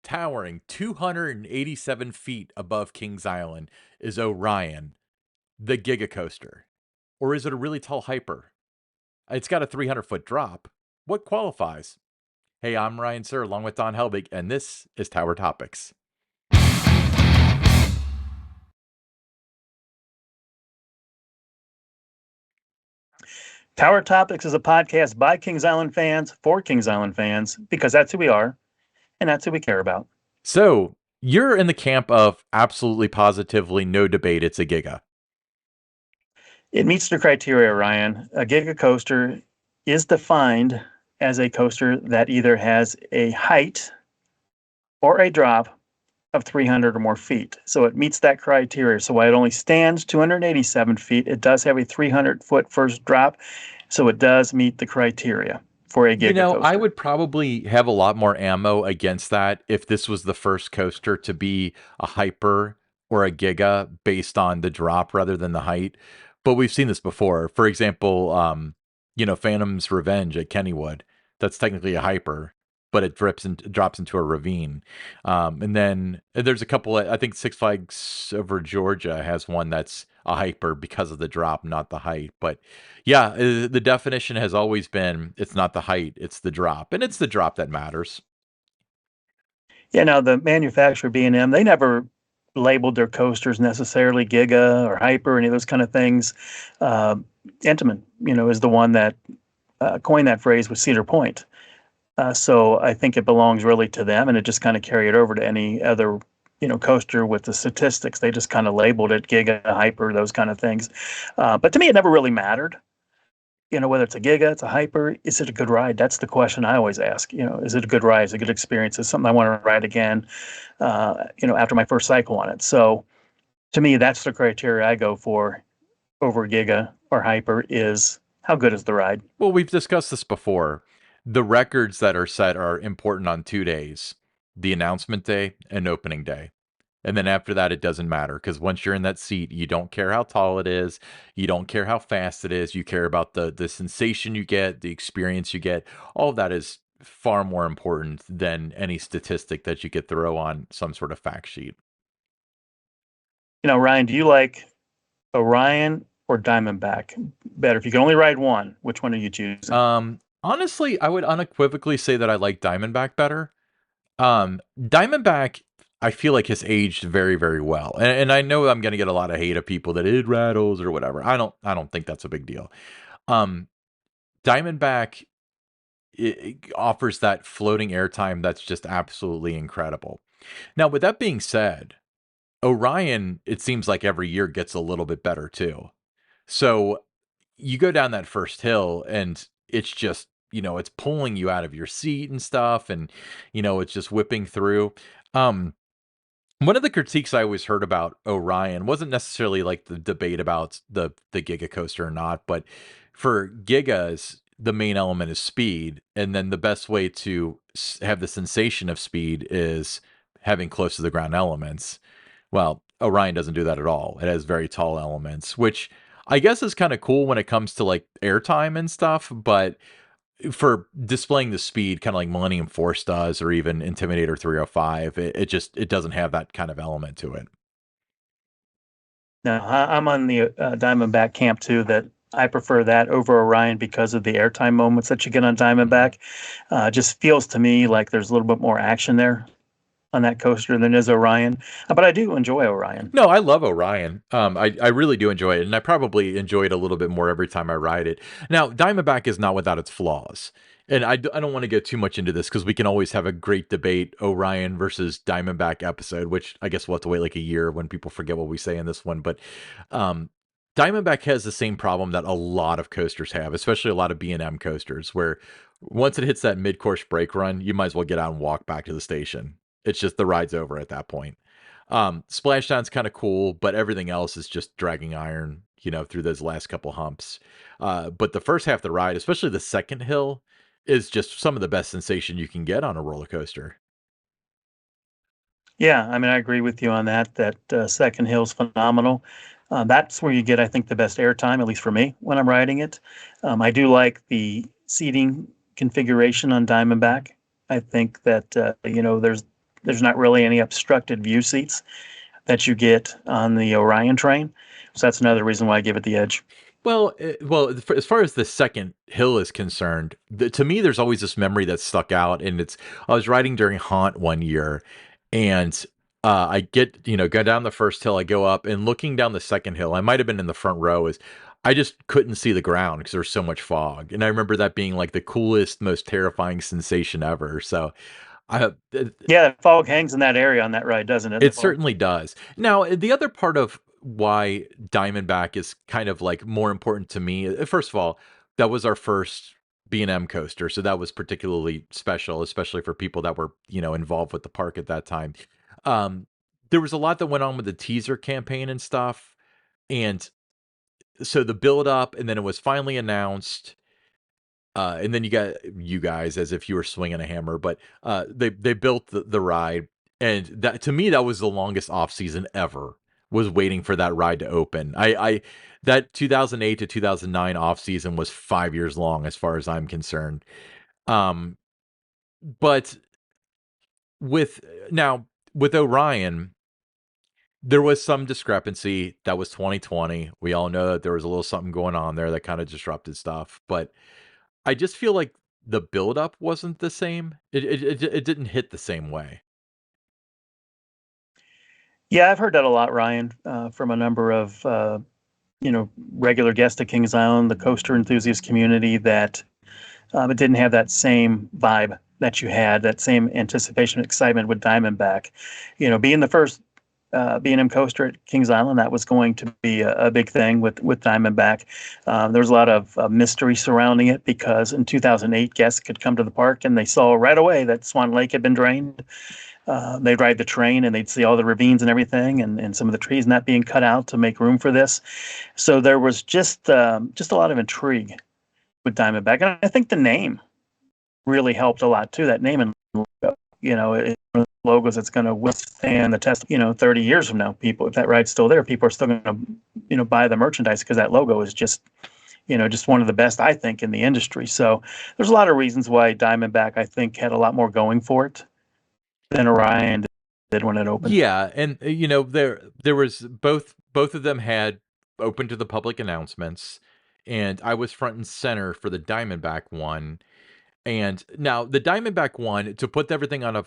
Towering 287 feet above Kings Island is Orion, the Giga Coaster. Or is it a really tall hyper? It's got a 300-foot drop. What qualifies? Hey, I'm Ryan Sir, along with Don Helbig, and this is Tower Topics. Tower Topics is a podcast by Kings Island fans for Kings Island fans because that's who we are and that's who we care about. So, you're in the camp of absolutely positively no debate, it's a Giga. It meets the criteria, Ryan. A Giga coaster is defined as a coaster that either has a height or a drop of 300 or more feet. So it meets that criteria. So while it only stands 287 feet, it does have a 300-foot first drop. So it does meet the criteria for a Giga coaster. I would probably have a lot more ammo against that if this was the first coaster to be a hyper or a Giga based on the drop rather than the height. But we've seen this before. For example, Phantom's Revenge at Kennywood. That's technically a hyper, but it drops into a ravine. And then there's a couple. I think Six Flags Over Georgia has one that's a hyper because of the drop, not the height. But yeah, the definition has always been it's not the height, it's the drop, and it's the drop that matters. Yeah, now the manufacturer B&M, they never labeled their coasters necessarily Giga or Hyper, or any of those kind of things. Intamin, is the one that coined that phrase with Cedar Point. So I think it belongs really to them, and it just kind of carried over to any other, coaster with the statistics. They just kind of labeled it Giga, Hyper, those kind of things. But to me, it never really mattered. Whether it's a Giga, it's a Hyper, is it a good ride? That's the question I always ask. Is it a good ride? Is it a good experience? Is it something I want to ride again, after my first cycle on it? So to me, that's the criteria I go for over Giga or Hyper is how good is the ride? Well, we've discussed this before. The records that are set are important on 2 days, the announcement day and opening day. And then after that, it doesn't matter because once you're in that seat, you don't care how tall it is. You don't care how fast it is. You care about the sensation you get, the experience you get. All of that is far more important than any statistic that you could throw on some sort of fact sheet. Ryan, do you like Orion or Diamondback better? If you can only ride one, which one are you choosing? Honestly, I would unequivocally say that I like Diamondback better. Diamondback, I feel like has aged very, very well, and I know I'm going to get a lot of hate of people that it rattles or whatever. I don't think that's a big deal. Diamondback it offers that floating airtime that's just absolutely incredible. Now, with that being said, Orion, it seems like every year gets a little bit better too. So you go down that first hill and it's just, it's pulling you out of your seat and stuff. And, it's just whipping through. One of the critiques I always heard about Orion wasn't necessarily like the debate about the Giga coaster or not, but for Gigas, the main element is speed. And then the best way to have the sensation of speed is having close to the ground elements. Well, Orion doesn't do that at all. It has very tall elements, which I guess is kind of cool when it comes to like airtime and stuff, but for displaying the speed, kind of like Millennium Force does, or even Intimidator 305, it doesn't have that kind of element to it. No, I'm on the Diamondback camp too. That I prefer that over Orion because of the airtime moments that you get on Diamondback. Just feels to me like there's a little bit more action there on that coaster than is Orion. But I do enjoy Orion. No, I love Orion. I really do enjoy it, and I probably enjoy it a little bit more every time I ride it. Now, Diamondback is not without its flaws. And I don't want to get too much into this because we can always have a great debate, Orion versus Diamondback episode, which I guess we'll have to wait like a year when people forget what we say in this one. But Diamondback has the same problem that a lot of coasters have, especially a lot of B&M coasters, where once it hits that mid-course brake run, you might as well get out and walk back to the station. It's just the ride's over at that point. Splashdown's kind of cool, but everything else is just dragging iron, through those last couple humps. But the first half of the ride, especially the second hill, is just some of the best sensation you can get on a roller coaster. Yeah, I mean, I agree with you on that. That second hill's phenomenal. That's where you get, I think, the best airtime, at least for me, when I'm riding it. I do like the seating configuration on Diamondback. I think that, there's there's not really any obstructed view seats that you get on the Orion train. So that's another reason why I give it the edge. As far as the second hill is concerned, to me, there's always this memory that stuck out, and it's I was riding during Haunt one year, and I go down the first hill, I go up, and looking down the second hill, I might have been in the front row, is I just couldn't see the ground because there's so much fog, and I remember that being like the coolest, most terrifying sensation ever. So I, Yeah, the fog hangs in that area on that ride, doesn't it? The it fog. certainly does. Now, the other part of why Diamondback is kind of like more important to me, first of all, that was our first B&M coaster, so that was particularly special, especially for people that were, involved with the park at that time. Um, there was a lot that went on with the teaser campaign and stuff, and so the build up, and then it was finally announced, and then you got you guys as if you were swinging a hammer, but they built the ride, and that to me that was the longest off season ever. Was waiting for that ride to open. I that 2008 to 2009 off season was 5 years long as far as I'm concerned. Um, but with now with Orion, there was some discrepancy. That was 2020. We all know that there was a little something going on there that kind of disrupted stuff, but I just feel like the buildup wasn't the same. It didn't hit the same way. Yeah, I've heard that a lot, Ryan, from a number of regular guests at Kings Island, the coaster enthusiast community, that it didn't have that same vibe that you had, that same anticipation, excitement with Diamondback. Being the first B&M coaster at Kings Island, that was going to be a big thing with Diamondback. There was a lot of mystery surrounding it because in 2008, guests could come to the park and they saw right away that Swan Lake had been drained. They'd ride the train and they'd see all the ravines and everything, and some of the trees not being cut out to make room for this. So there was just a lot of intrigue with Diamondback, and I think the name really helped a lot too. That name and logo, it's one of the logos that's going to withstand the test. 30 years from now, people, if that ride's still there, people are still going to buy the merchandise because that logo is just one of the best, I think, in the industry. So there's a lot of reasons why Diamondback, I think, had a lot more going for it than Orion did when it opened. Yeah, and there was both of them had open to the public announcements, and I was front and center for the Diamondback one. And now the Diamondback one, to put everything on a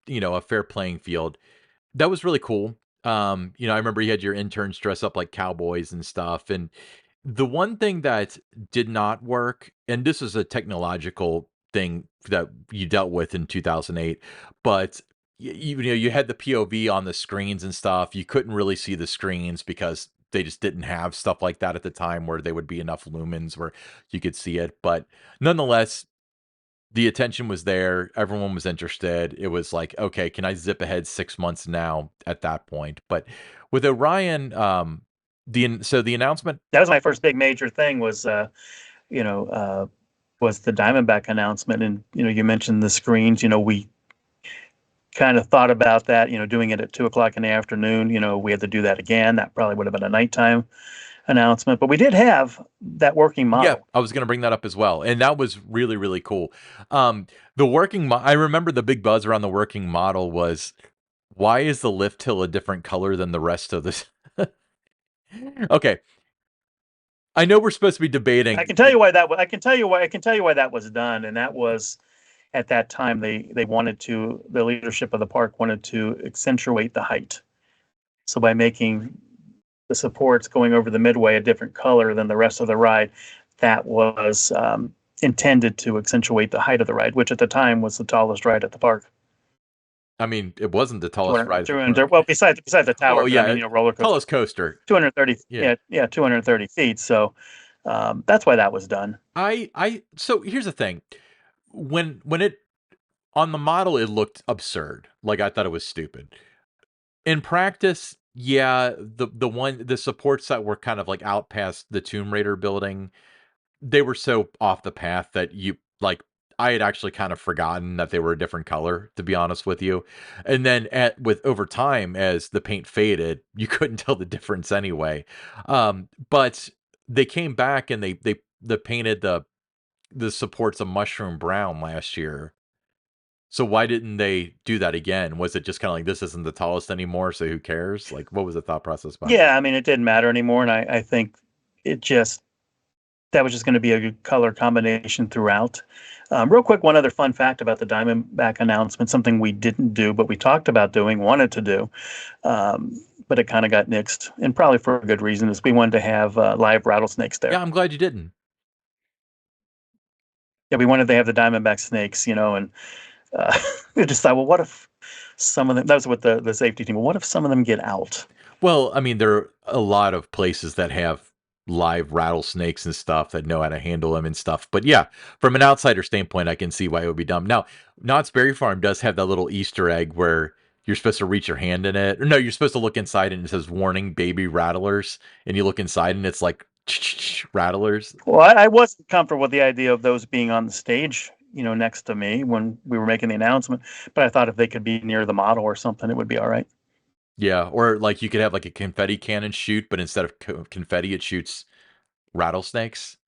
a fair playing field, that was really cool. I remember you had your interns dress up like cowboys and stuff. And the one thing that did not work, and this is a technological thing that you dealt with in 2008, but you had the POV on the screens and stuff. You couldn't really see the screens because they just didn't have stuff like that at the time where there would be enough lumens where you could see it. But nonetheless, the attention was there. Everyone was interested. It was like, okay, can I zip ahead 6 months now at that point? But with Orion, the announcement, That was my first big major thing you know, uh, was the Diamondback announcement. And, you mentioned the screens. We kind of thought about that, doing it at 2 o'clock in the afternoon. We had to do that again. That probably would have been a nighttime announcement, but we did have that working yeah, model. I was going to bring that up as well, and that was really really cool. I remember the big buzz around the working model was, why is the lift hill a different color than the rest of this? Okay, I know we're supposed to be I debating. can tell you why that. I can tell you why that was done, and that was at that time they wanted to. The leadership of the park wanted to accentuate the height. So by making the supports going over the midway a different color than the rest of the ride, that was intended to accentuate the height of the ride, which at the time was the tallest ride at the park. I mean, it wasn't the tallest 200, ride at the 200 park. well, besides the tower, Well, but I yeah, mean, roller coaster, tallest coaster. 230, Yeah. yeah, 230 feet. So that's why that was done. So here's the thing. When it on the model it looked absurd. Like I thought it was stupid. In practice, yeah, the supports that were kind of like out past the Tomb Raider building, they were so off the path that I had actually kind of forgotten that they were a different color, to be honest with you. And then with over time, as the paint faded, you couldn't tell the difference anyway. But they came back and they painted the supports a mushroom brown last year. So why didn't they do that again? Was it just kind of like this isn't the tallest anymore, so who cares? Like, what was the thought process behind it? Yeah, I mean, it didn't matter anymore, and I think it just that was just going to be a good color combination throughout. Real quick, one other fun fact about the Diamondback announcement, something we didn't do, but we talked about doing, wanted to do, but it kind of got nixed, and probably for a good reason, is we wanted to have live rattlesnakes Yeah, there. I'm glad you didn't. Yeah, we wanted to have the Diamondback snakes, and we just thought, well, what if some of them, that was what the safety team, well, what if some of them get out? Well, I mean, there are a lot of places that have live rattlesnakes and stuff that know how to handle them and stuff. But yeah, from an outsider standpoint, I can see why it would be dumb. Now, Knott's Berry Farm does have that little Easter egg where you're supposed to reach your hand in it. Or no, you're supposed to look inside and it says warning baby rattlers. And you look inside and it's like rattlers. Well, I wasn't comfortable with the idea of those being on the stage, next to me when we were making the announcement. But I thought if they could be near the model or something, it would be all right. Yeah. Or like you could have like a confetti cannon shoot, but instead of confetti, it shoots rattlesnakes.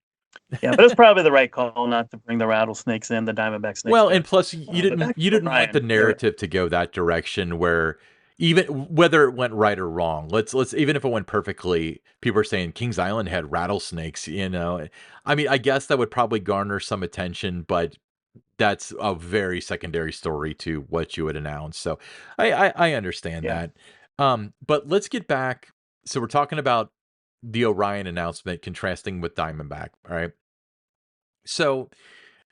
Yeah, but it's probably the right call not to bring the rattlesnakes in, the Diamondback snakes Well, and there. plus But back you to didn't want the Orion. There, narrative to go that direction where even whether it went right or wrong. Let's even if it went perfectly, people are saying Kings Island had rattlesnakes, you know. I mean, I guess that would probably garner some attention, but that's a very secondary story to what you would announce. So I understand yeah. that. But let's get back. So we're talking about the Orion announcement contrasting with Diamondback, all right? So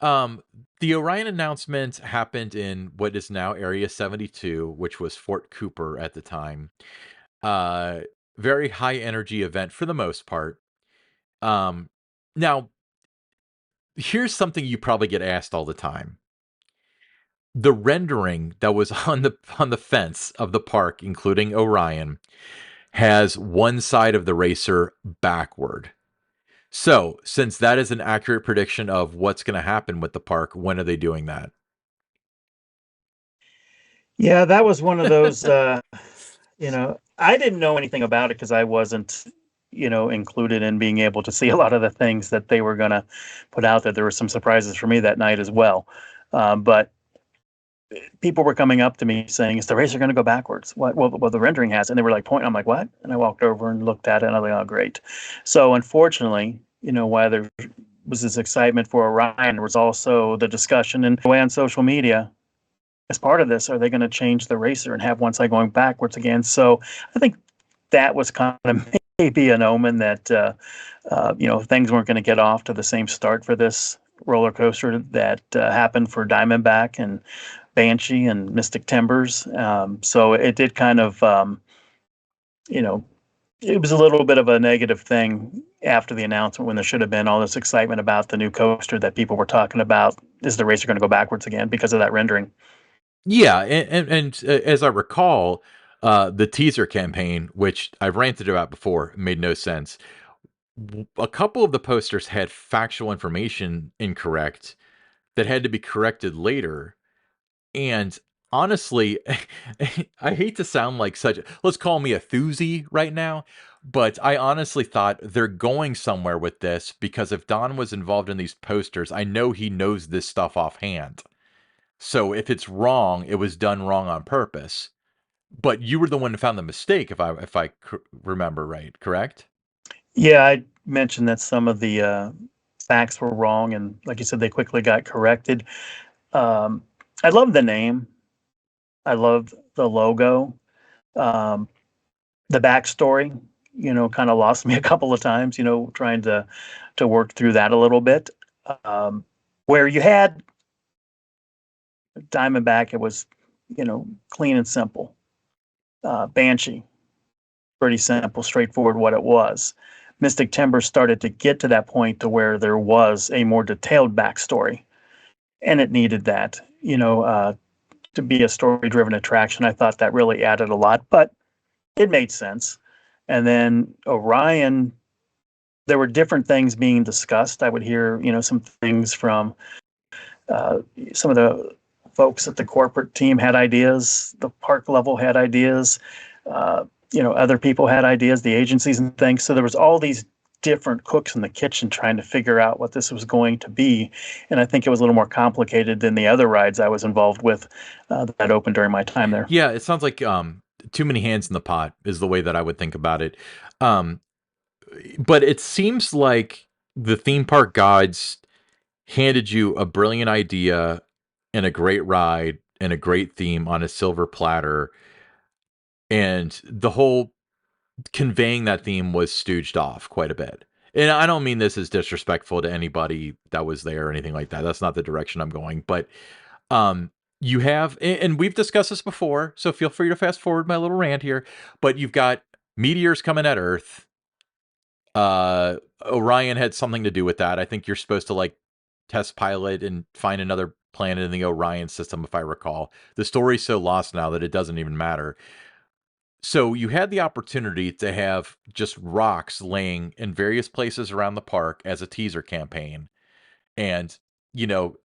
um, the Orion announcement happened in what is now Area 72, which was Fort Cooper at the time. Uh, Very high energy event for the most part. Um, Now, here's something you probably get asked all the time. The rendering that was on the fence of the park, including Orion, has one side of the racer backward. So, since that is an accurate prediction of what's going to happen with the park, when are they doing that? Yeah, that was one of those, I didn't know anything about it because I wasn't, included in being able to see a lot of the things that they were going to put out there. There were some surprises for me that night as well. But people were coming up to me saying, "Is the racer going to go backwards?" What? Well, the rendering has, and they were like pointing. I'm like, "What?" And I walked over and looked at it, and I was like, "Oh, great." So, unfortunately, while there was this excitement for Orion, there was also the discussion and the way on social media. As part of this, are they going to change the racer and have one side going backwards again? So, I think that was kind of maybe an omen that things weren't going to get off to the same start for this roller coaster that happened for Diamondback and Banshee and Mystic Timbers. So it did kind of, you know, it was a little bit of a negative thing after the announcement when there should have been all this excitement about the new coaster that people were talking about. Is the racer going to go backwards again because of that rendering? Yeah, as I recall, the teaser campaign, which I've ranted about before, made no sense. A couple of the posters had factual information incorrect that had to be corrected later. And honestly, I hate to sound like such, let's call me a thuzy right now, but I honestly thought they're going somewhere with this because if Don was involved in these posters, I know he knows this stuff offhand. So if it's wrong, it was done wrong on purpose. But you were the one who found the mistake, if I remember right, correct? Yeah, I mentioned that some of the facts were wrong, and like you said, they quickly got corrected. Um, I love the name. I love the logo. Um, the backstory, kind of lost me a couple of times, trying to work through that a little bit. Um, where you had Diamondback, it was, clean and simple. Banshee, pretty simple, straightforward what it was. Mystic Timber started to get to that point to where there was a more detailed backstory, and it needed that, to be a story-driven attraction. I thought that really added a lot, but it made sense. And then Orion, there were different things being discussed. I would hear, some things from uh, some of the folks at the corporate team had ideas, the park level had ideas, other people had ideas, the agencies and things. So there was all these different cooks in the kitchen trying to figure out what this was going to be. And I think it was a little more complicated than the other rides I was involved with that opened during my time there. Yeah, it sounds like too many hands in the pot is the way that I would think about it. Um, but it seems like the theme park gods handed you a brilliant idea and a great ride and a great theme on a silver platter, and the whole conveying that theme was stooged off quite a bit. And I don't mean this as disrespectful to anybody that was there or anything like that. That's not the direction I'm going. But um, you have, and we've discussed this before, so feel free to fast forward my little rant here. But you've got meteors coming at Earth. Orion had something to do with that. I think you're supposed to like test pilot and find another planet in the Orion system, if I recall. The story's so lost now that it doesn't even matter. So you had the opportunity to have just rocks laying in various places around the park as a teaser campaign. And, you know,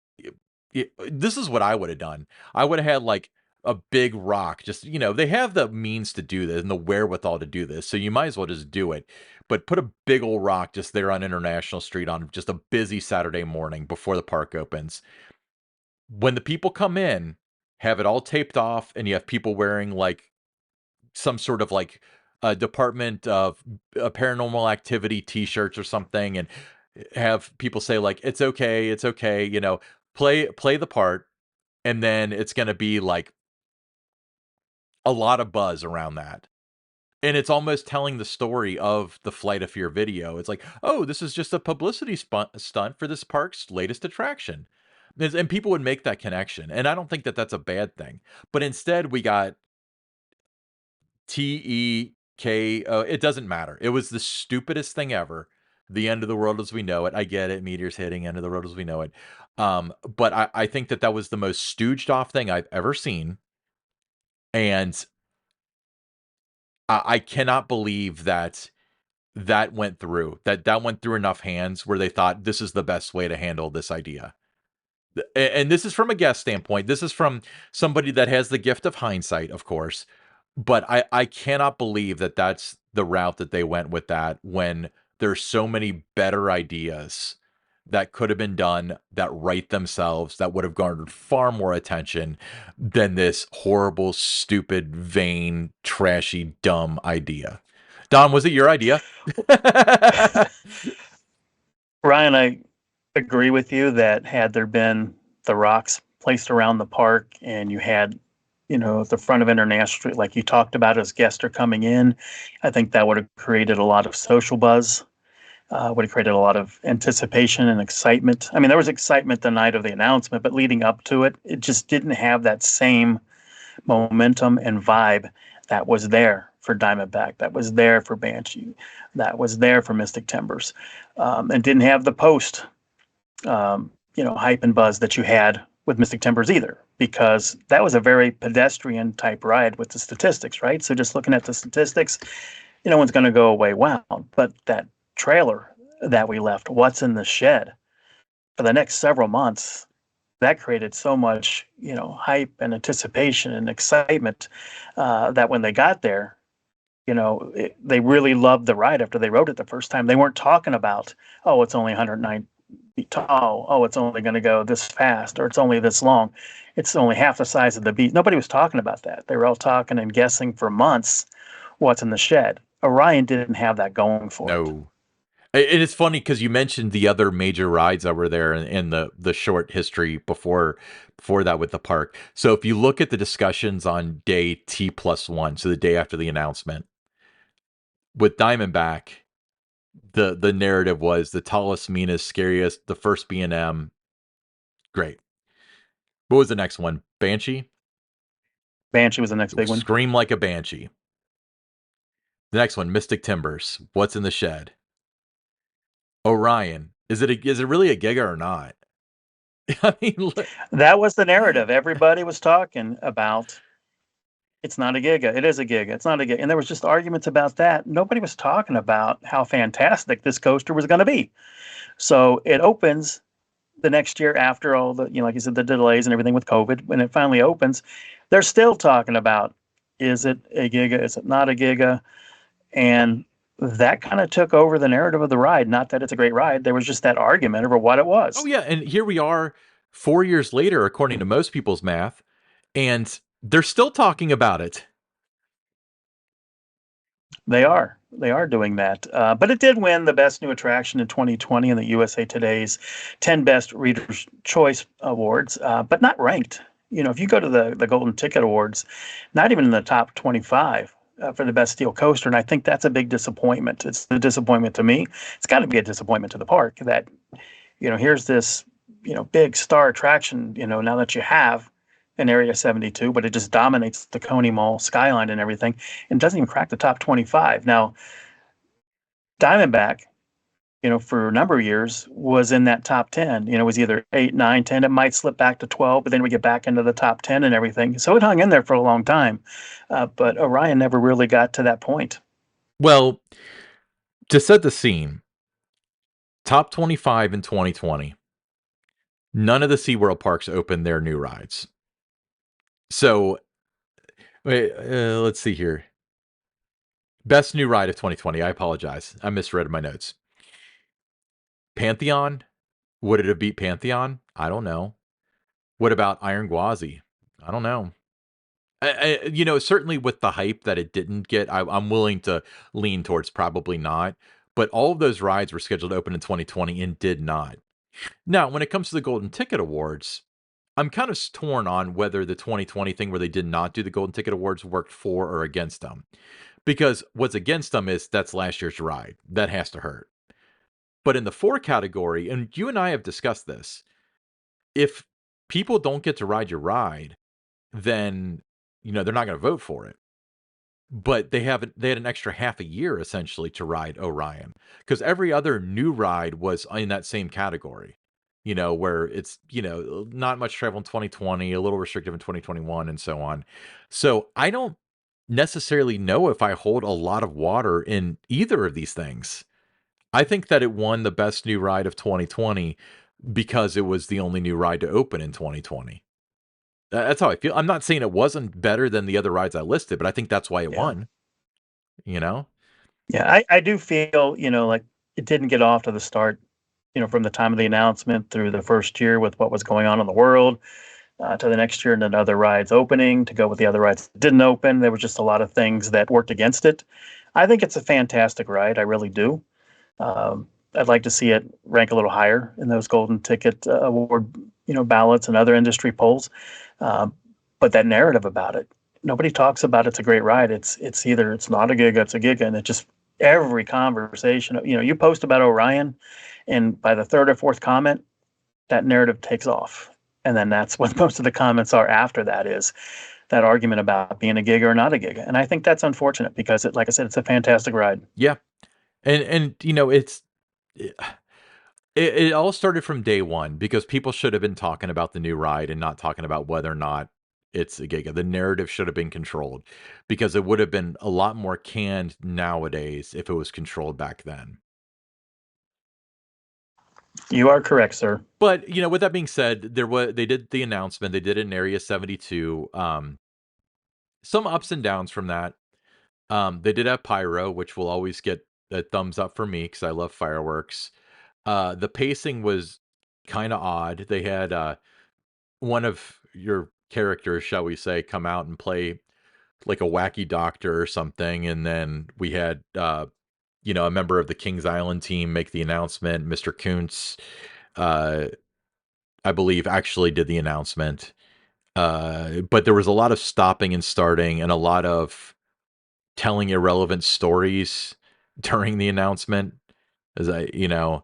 this is what I would have done. I would have had like a big rock, just, they have the means to do this and the wherewithal to do this. So you might as well just do it. But put a big old rock just there on International Street on just a busy Saturday morning before the park opens. When the people come in, have it all taped off, and you have people wearing like some sort of like a Department of Paranormal Activity T-shirts or something, and have people say like, it's okay, play the part, and then it's going to be like a lot of buzz around that. And it's almost telling the story of the Flight of Fear video. It's like, oh, this is just a publicity stunt for this park's latest attraction. And people would make that connection. And I don't think that that's a bad thing. But instead, we got TEK. It doesn't matter. It was the stupidest thing ever. The end of the world as we know it. I get it. Meteors hitting, end of the world as we know it. But I think that that was the most stooged off thing I've ever seen. And I cannot believe that that went through. That went through enough hands where they thought this is the best way to handle this idea. And this is from a guest standpoint. This is from somebody that has the gift of hindsight, of course. But I cannot believe that that's the route that they went with that, when there's so many better ideas that could have been done that write themselves, that would have garnered far more attention than this horrible, stupid, vain, trashy, dumb idea. Don, was it your idea? Ryan, I agree with you that had there been the rocks placed around the park and you had, the front of International Street, like you talked about, as guests are coming in, I think that would have created a lot of social buzz, would have created a lot of anticipation and excitement. I mean, there was excitement the night of the announcement, but leading up to it, it just didn't have that same momentum and vibe that was there for Diamondback, that was there for Banshee, that was there for Mystic Timbers, and didn't have the post, hype and buzz that you had with Mystic Timbers either, because that was a very pedestrian type ride with the statistics, right? So just looking at the statistics, no one's going to go away, wow. But that trailer that we left, What's in the Shed, for the next several months, that created so much, hype and anticipation and excitement that when they got there, they really loved the ride after they rode it the first time. They weren't talking about, oh, it's only 109 feet tall. Oh, it's only going to go this fast, or it's only this long. It's only half the size of the beast. Nobody was talking about that. They were all talking and guessing for months what's in the shed. Orion didn't have that going for it. No. And it's funny because you mentioned the other major rides that were there in the short history before that with the park. So if you look at the discussions on day T+1, so the day after the announcement, with Diamondback, the narrative was the tallest, meanest, scariest, the first B&M. Great. What was the next one? Banshee? Banshee was the next big one. Scream like a banshee. The next one, Mystic Timbers. What's in the shed? Orion. Is it really a Giga or not? I mean, that was the narrative. Everybody was talking about, it's not a Giga. It is a Giga. It's not a Giga. And there was just arguments about that. Nobody was talking about how fantastic this coaster was going to be. So it opens the next year after all the, like you said, the delays and everything with COVID. When it finally opens, they're still talking about, is it a Giga? Is it not a Giga? And that kind of took over the narrative of the ride. Not that it's a great ride. There was just that argument over what it Oh was. yeah, and here we are 4 years later according to most people's math, and they're still talking about it. They are doing that. But it did win the best new attraction in 2020 in the USA Today's 10 Best Readers' Choice Awards, but not ranked. You know, if you go to the Golden Ticket Awards, not even in the top 25 for the best steel coaster, and I think that's a big disappointment. It's a disappointment to me. It's got to be a disappointment to the park that, you know, here's this, you know, big star attraction, you know, now that you have in Area 72, but it just dominates the Coney Mall skyline and everything, and doesn't even crack the top 25. Now, Diamondback, you know, for a number of years was in that top 10. You know, it was either 8, 9, 10. It might slip back to 12, but then we get back into the top 10 and everything. So it hung in there for a long time. But Orion never really got to that point. Well, to set the scene, top 25 in 2020, none of the SeaWorld parks opened their new rides. So, wait, let's see here. Best new ride of 2020. I apologize. I misread my notes. Pantheon? Would it have beat Pantheon? I don't know. What about Iron Gwazi? I don't know. You know, certainly with the hype that it didn't get, I'm willing to lean towards probably not. But all of those rides were scheduled to open in 2020 and did not. Now, when it comes to the Golden Ticket Awards, I'm kind of torn on whether the 2020 thing where they did not do the Golden Ticket Awards worked for or against them. Because what's against them is that's last year's ride. That has to hurt. But in the for category, and you and I have discussed this, if people don't get to ride your ride, then you know they're not going to vote for it. But they had an extra half a year essentially to ride Orion because every other new ride was in that same category. You know, where it's, you know, not much travel in 2020, a little restrictive in 2021 and so on. So I don't necessarily know if I hold a lot of water in either of these things. I think that it won the best new ride of 2020 because it was the only new ride to open in 2020. That's how I feel. I'm not saying it wasn't better than the other rides I listed, but I think that's why it Yeah. won, you know? Yeah. I do feel, you know, like it didn't get off to the start, you know, from the time of the announcement through the first year with what was going on in the world. To the next year and then other rides opening to go with the other rides that didn't open. There was just a lot of things that worked against it. I think it's a fantastic ride. I really do. I'd like to see it rank a little higher in those golden ticket award, you know, ballots and other industry polls. Um, but that narrative about it, nobody talks about it's a great ride. It's either it's not a Giga, it's a Giga, and it just every conversation. You know, you post about Orion, and by the third or fourth comment, that narrative takes off. And then that's what most of the comments are after that is that argument about being a Giga or not a Giga. And I think that's unfortunate because it, like I said, it's a fantastic ride. Yeah. And you know, it, it all started from day one because people should have been talking about the new ride and not talking about whether or not it's a Giga. The narrative should have been controlled because it would have been a lot more canned nowadays if it was controlled back then. You are correct, sir. But, you know, with that being said, they did the announcement, they did it in Area 72. Some ups and downs from that. They did have pyro, which will always get a thumbs up for me because I love fireworks. The pacing was kind of odd. They had one of your characters, shall we say, come out and play like a wacky doctor or something, and then we had you know, a member of the Kings Island team make the announcement. Mr. Kuntz, uh, I believe, actually did the announcement. But there was a lot of stopping and starting and a lot of telling irrelevant stories during the announcement. As I, you know,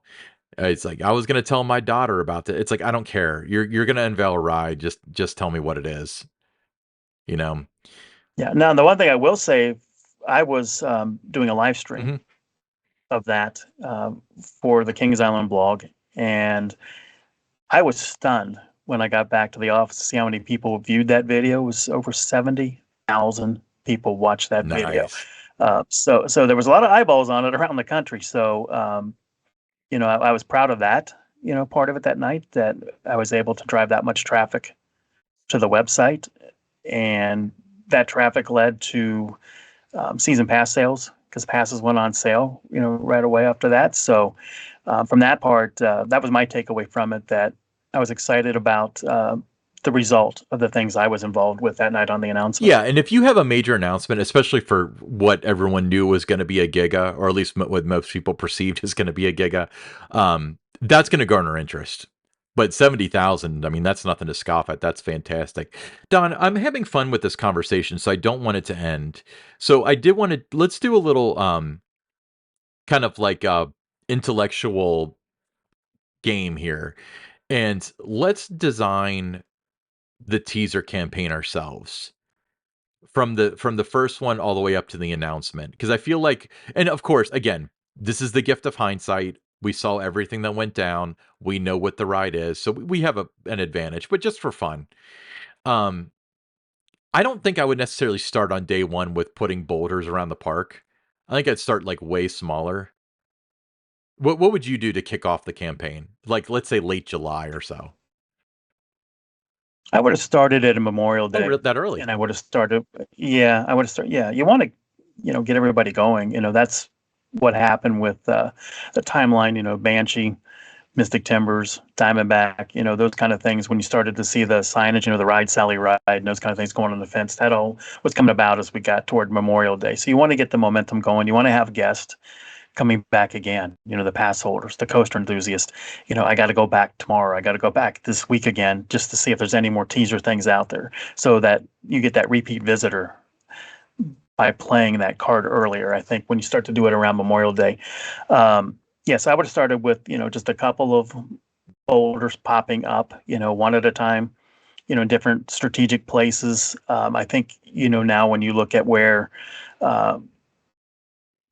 it's like I was gonna tell my daughter about it. It's like I don't care. You're gonna unveil a ride. Just tell me what it is. You know. Yeah. Now, the one thing I will say, I was doing a live stream Hmm. of that for the Kings Island blog, and I was stunned when I got back to the office to see how many people viewed that video. It was over 70,000 people watched that video. Nice. So there was a lot of eyeballs on it around the country. So you know, I was proud of that. You know, part of it that night that I was able to drive that much traffic to the website, and that traffic led to season pass sales because passes went on sale, right away after that. So from that part, that was my takeaway from it. That I was excited about the result of the things I was involved with that night on the announcement. Yeah, and if you have a major announcement, especially for what everyone knew was going to be a giga, or at least what most people perceived is going to be a giga, that's going to garner interest. But 70,000, I mean, that's nothing to scoff at. That's fantastic. Don, I'm having fun with this conversation, so I don't want it to end. So I did want to let's do a little kind of like a intellectual game here, and let's design the teaser campaign ourselves from the first one all the way up to the announcement, because I feel like, and of course, again, this is the gift of hindsight. We saw everything that went down. We know what the ride is, so we have an advantage. But just for fun, um, I don't think I would necessarily start on day one with putting boulders around the park. I think I'd start like way smaller. What would you do to kick off the campaign? Like, let's say late July or so. I would have started at a Memorial Oh, Day, that early? and I would have started. Yeah, I would have started. Yeah, you want to, get everybody going. That's what happened with the timeline. Banshee, Mystic Timbers, Diamondback. Those kind of things. When you started to see the signage, the Ride Sally Ride, and those kind of things going on the fence, that all was coming about as we got toward Memorial Day. So you want to get the momentum going. You want to have guests coming back again, the pass holders, the coaster enthusiast. I got to go back tomorrow. I got to go back this week again just to see if there's any more teaser things out there so that you get that repeat visitor by playing that card earlier. I think when you start to do it around Memorial Day. Yes, I would have started with, just a couple of boulders popping up, one at a time, in different strategic places. I think, now when you look at where, uh,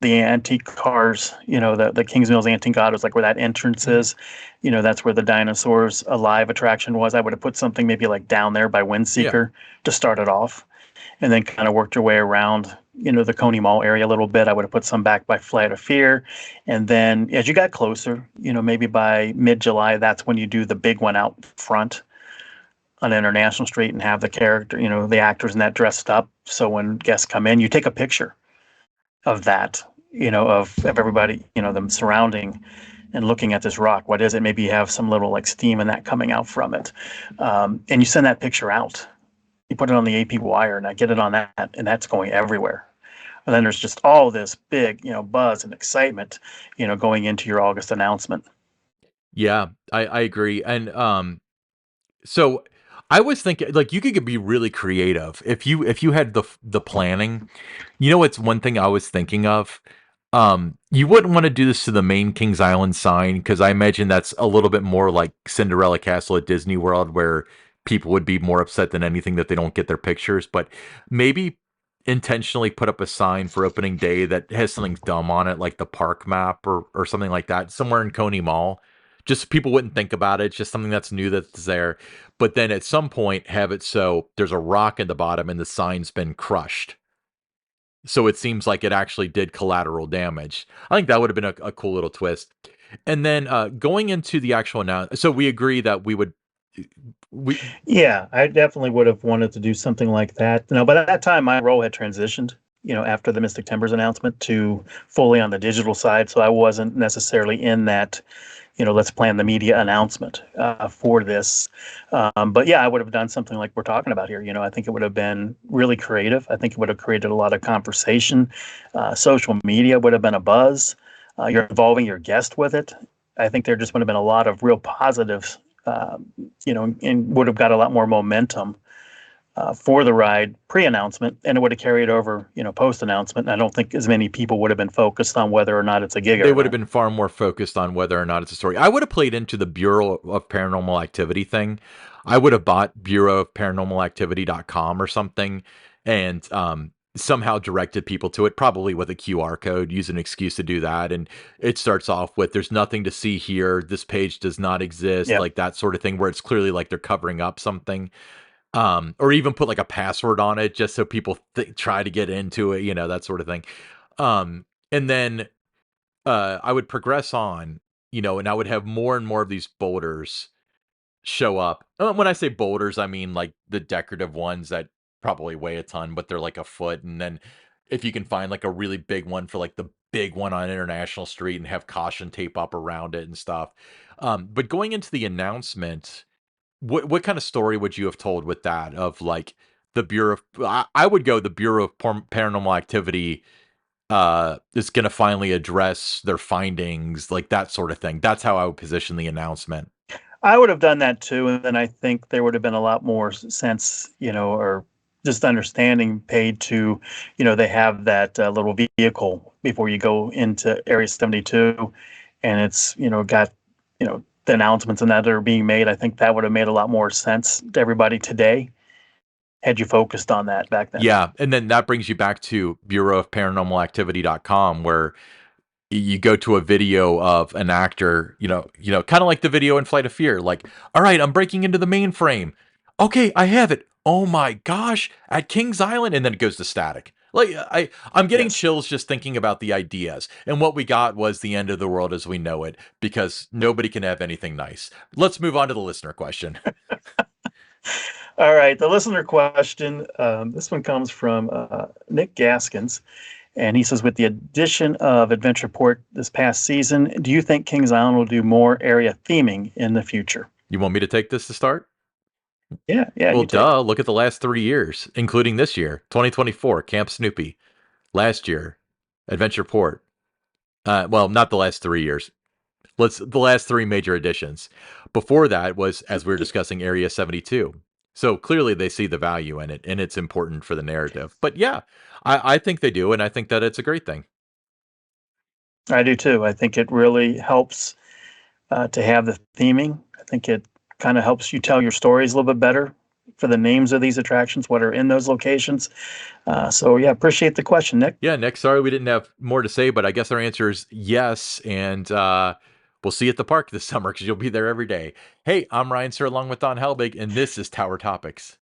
the antique cars, the Kings Mills Antique Autos, like where that entrance Mhm. is, that's where the dinosaurs alive attraction was. I would have put something maybe like down there by Yeah. Windseeker to start it off, and then kind of worked your way around, the Coney Mall area a little bit. I would have put some back by Flight of Fear, and then as you got closer, maybe by mid-July, that's when you do the big one out front on International Street and have the character, the actors and that dressed up. So when guests come in, you take a picture of that, of everybody, them surrounding and looking at this rock. What is it? Maybe you have some little like steam and that coming out from it. And you send that picture out. You put it on the AP wire and I get it on that, and that's going everywhere. And then there's just all this big, buzz and excitement, going into your August announcement. Yeah, I agree. And so I was thinking like you could be really creative if you had the planning. You know what's one thing I was thinking of? You wouldn't want to do this to the main Kings Island sign because I imagine that's a little bit more like Cinderella Castle at Disney World where people would be more upset than anything that they don't get their pictures, but maybe intentionally put up a sign for opening day that has something dumb on it like the park map or something like that somewhere in Coney Mall. Just so people wouldn't think about it. It's just something that's new that's there. But then at some point have it so there's a rock in the bottom and the sign's been crushed, so it seems like it actually did collateral damage. I think that would have been a cool little twist. And then going into the actual announcement, so we agree that we Yeah, I definitely would have wanted to do something like that. But at that time, my role had transitioned, after the Mystic Timbers announcement to fully on the digital side. So I wasn't necessarily in that, let's plan the media announcement for this. But yeah, I would have done something like we're talking about here. I think it would have been really creative. I think it would have created a lot of conversation. Social media would have been a buzz. You're involving your guest with it. I think there just would have been a lot of real positives, and would have got a lot more momentum for the ride pre-announcement, and it would have carried over, post-announcement. I don't think as many people would have been focused on whether or not it's a Giga they or would have not. been far more focused on whether or not it's a story. I would have played into the Bureau of Paranormal Activity thing. I would have bought Bureau of Paranormal Activity.com or something and somehow directed people to it, probably with a QR code, use an excuse to do that. And it starts off with there's nothing to see here. This page does not exist, Yeah, like that sort of thing, where it's clearly like they're covering up something. Or even put like a password on it just so people try to get into it, that sort of thing. And then I would progress on, and I would have more and more of these boulders show up. When I say boulders, I mean like the decorative ones that probably weigh a ton, but they're like a foot. And then if you can find like a really big one for like the big one on International Street and have caution tape up around it and stuff. But going into the announcement, what kind of story would you have told with that of like the Bureau of I would go the Bureau of Paranormal Activity is going to finally address their findings, like that sort of thing. That's how I would position the announcement. I would have done that too, and then I think there would have been a lot more sense, or just understanding paid to, they have that little vehicle before you go into Area 72, and it's, got, the announcements and that are being made. I think that would have made a lot more sense to everybody today had you focused on that back then. Yeah, and then that brings you back to Bureau of Paranormal Activity.com, where you go to a video of an actor, kind of like the video in Flight of Fear, like, all right, I'm breaking into the mainframe. Okay, I have it. Oh my gosh, at Kings Island, and then it goes to static. Like I'm getting Yes. chills just thinking about the ideas. And what we got was the end of the world as we know it, because nobody can have anything nice. Let's move on to the listener question. All right. The listener question. This one comes from Nick Gaskins. And he says, with the addition of Adventure Port this past season, do you think Kings Island will do more area theming in the future? You want me to take this to start? Yeah, yeah, Well, you take it. duh. Look at the last 3 years, including this year, 2024, Camp Snoopy. Last year, Adventure Port. Well, not the last 3 years. The last three major additions. Before that was, as we were discussing, Area 72. So clearly they see the value in it, and it's important for the narrative. But yeah, I think they do, and I think that it's a great thing. I do too. I think it really helps to have the theming. I think it kind of helps you tell your stories a little bit better for the names of these attractions, what are in those locations. So yeah, appreciate the question, Nick. Yeah, Nick, sorry we didn't have more to say, but I guess our answer is yes, and we'll see you at the park this summer because you'll be there every day. Hey, I'm Ryan Sir along with Don Helbig, and this is Tower Topics.